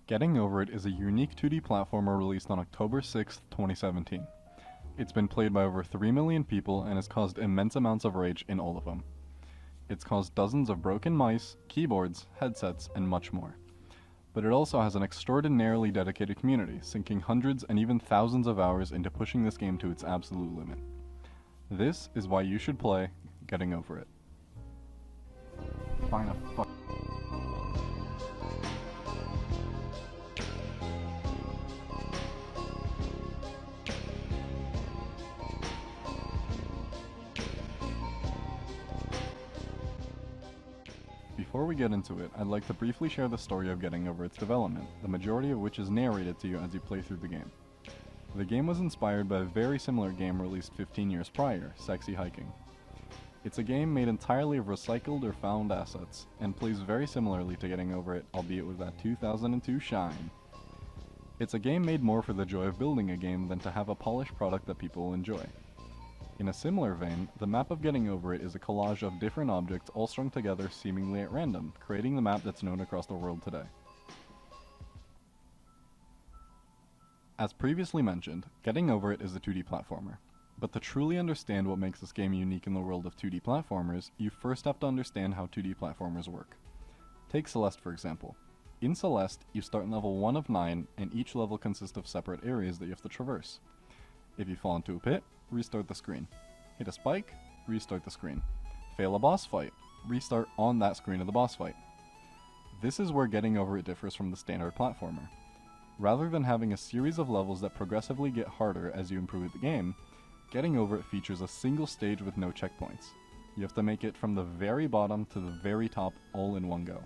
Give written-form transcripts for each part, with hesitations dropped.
Getting Over It is a unique 2D platformer released on October 6, 2017. It's been played by over 3 million people and has caused immense amounts of rage in all of them. It's caused dozens of broken mice, keyboards, headsets, and much more. But it also has an extraordinarily dedicated community, sinking hundreds and even thousands of hours into pushing this game to its absolute limit. This is why you should play Getting Over It. Fine a fuck. Before we get into it, I'd like to briefly share the story of Getting Over Its development, the majority of which is narrated to you as you play through the game. The game was inspired by a very similar game released 15 years prior, Sexy Hiking. It's a game made entirely of recycled or found assets, and plays very similarly to Getting Over It, albeit with that 2002 shine. It's a game made more for the joy of building a game than to have a polished product that people will enjoy. In a similar vein, the map of Getting Over It is a collage of different objects all strung together seemingly at random, creating the map that's known across the world today. As previously mentioned, Getting Over It is a 2D platformer. But to truly understand what makes this game unique in the world of 2D platformers, you first have to understand how 2D platformers work. Take Celeste for example. In Celeste, you start in level 1 of 9, and each level consists of separate areas that you have to traverse. If you fall into a pit, restart the screen. Hit a spike, restart the screen. Fail a boss fight, restart on that screen of the boss fight. This is where Getting Over It differs from the standard platformer. Rather than having a series of levels that progressively get harder as you improve the game, Getting Over It features a single stage with no checkpoints. You have to make it from the very bottom to the very top all in one go.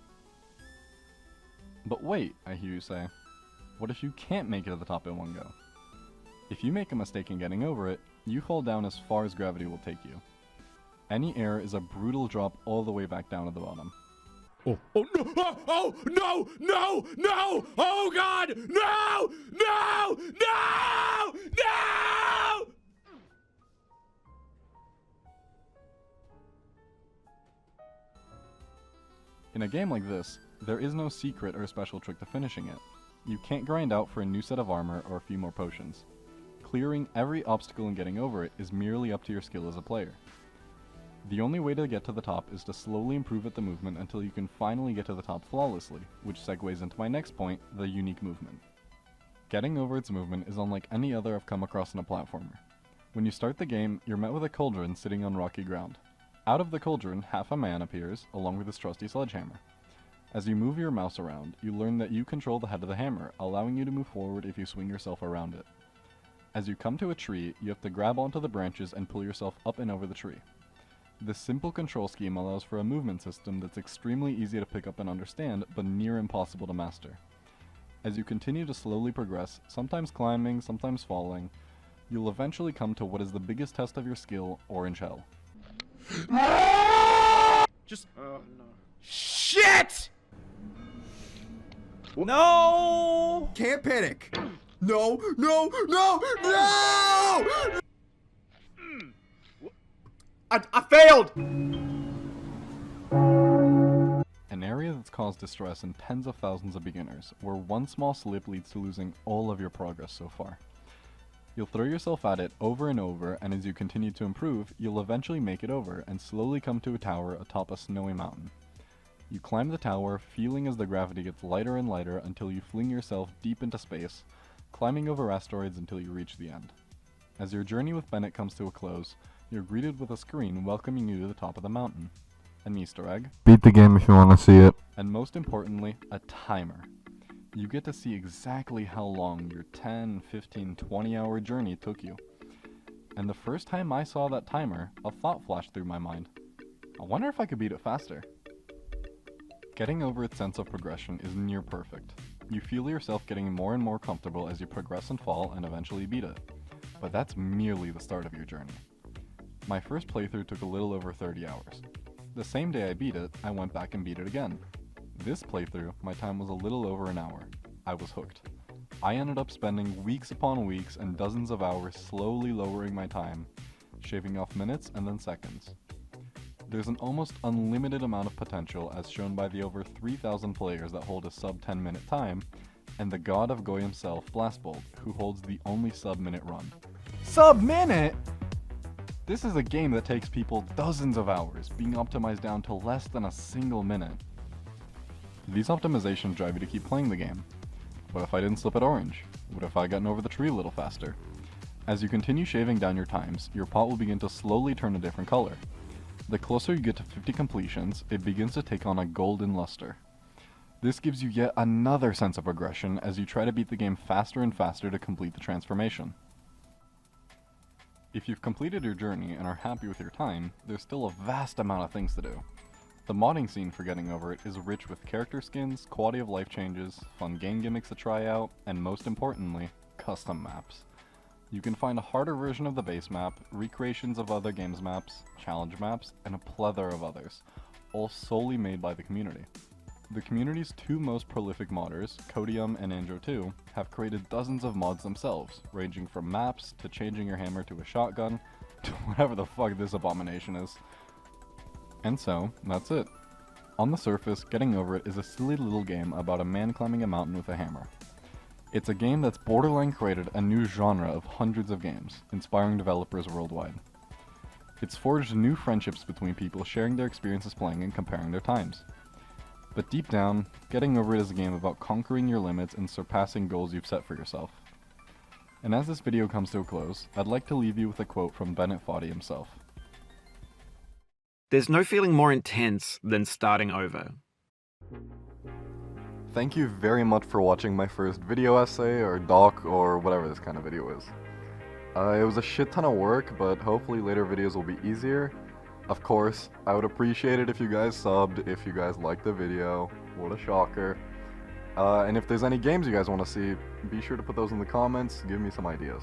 But wait, I hear you say, what if you can't make it to the top in one go? If you make a mistake in Getting Over It, you fall down as far as gravity will take you. Any error is a brutal drop all the way back down to the bottom. Oh no! No! Oh God! No! In a game like this, there is no secret or special trick to finishing it. You can't grind out for a new set of armor or a few more potions. Clearing every obstacle and getting over it is merely up to your skill as a player. The only way to get to the top is to slowly improve at the movement until you can finally get to the top flawlessly, which segues into my next point, the unique movement. Getting Over Its movement is unlike any other I've come across in a platformer. When you start the game, you're met with a cauldron sitting on rocky ground. Out of the cauldron, half a man appears, along with his trusty sledgehammer. As you move your mouse around, you learn that you control the head of the hammer, allowing you to move forward if you swing yourself around it. As you come to a tree, you have to grab onto the branches and pull yourself up and over the tree. This simple control scheme allows for a movement system that's extremely easy to pick up and understand, but near impossible to master. As you continue to slowly progress, sometimes climbing, sometimes falling, you'll eventually come to what is the biggest test of your skill, Orange Hell. Just no. Shit! No! Can't panic. No! I failed! An area that's caused distress in tens of thousands of beginners, where one small slip leads to losing all of your progress so far. You'll throw yourself at it over and over, and as you continue to improve, you'll eventually make it over and slowly come to a tower atop a snowy mountain. You climb the tower, feeling as the gravity gets lighter and lighter until you fling yourself deep into space, climbing over asteroids until you reach the end. As your journey with Bennett comes to a close, you're greeted with a screen welcoming you to the top of the mountain. An Easter egg. Beat the game if you want to see it. And most importantly, a timer. You get to see exactly how long your 10, 15, 20 hour journey took you. And the first time I saw that timer, a thought flashed through my mind. I wonder if I could beat it faster. Getting Over Its sense of progression is near perfect. You feel yourself getting more and more comfortable as you progress and fall and eventually beat it. But that's merely the start of your journey. My first playthrough took a little over 30 hours. The same day I beat it, I went back and beat it again. This playthrough, my time was a little over an hour. I was hooked. I ended up spending weeks upon weeks and dozens of hours slowly lowering my time, shaving off minutes and then seconds. There's an almost unlimited amount of potential as shown by the over 3,000 players that hold a sub 10 minute time, and the god of Go himself, Blastbolt, who holds the only sub-minute run. Sub-minute?! This is a game that takes people dozens of hours, being optimized down to less than a single minute. These optimizations drive you to keep playing the game. What if I didn't slip at orange? What if I gotten over the tree a little faster? As you continue shaving down your times, your pot will begin to slowly turn a different color. The closer you get to 50 completions, it begins to take on a golden luster. This gives you yet another sense of progression as you try to beat the game faster and faster to complete the transformation. If you've completed your journey and are happy with your time, there's still a vast amount of things to do. The modding scene for Getting Over It is rich with character skins, quality of life changes, fun game gimmicks to try out, and most importantly, custom maps. You can find a harder version of the base map, recreations of other games maps, challenge maps, and a plethora of others, all solely made by the community. The community's two most prolific modders, Codium and Andro2, have created dozens of mods themselves, ranging from maps to changing your hammer to a shotgun, to whatever the fuck this abomination is. And so, that's it. On the surface, Getting Over It is a silly little game about a man climbing a mountain with a hammer. It's a game that's borderline created a new genre of hundreds of games, inspiring developers worldwide. It's forged new friendships between people sharing their experiences playing and comparing their times. But deep down, Getting Over It is a game about conquering your limits and surpassing goals you've set for yourself. And as this video comes to a close, I'd like to leave you with a quote from Bennett Foddy himself. There's no feeling more intense than starting over. Thank you very much for watching my first video essay, or doc, or whatever this kind of video is. It was a shit ton of work, but hopefully later videos will be easier. Of course, I would appreciate it if you guys subbed, if you guys liked the video. What a shocker. And if there's any games you guys want to see, be sure to put those in the comments, give me some ideas.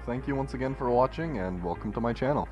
Thank you once again for watching, and welcome to my channel.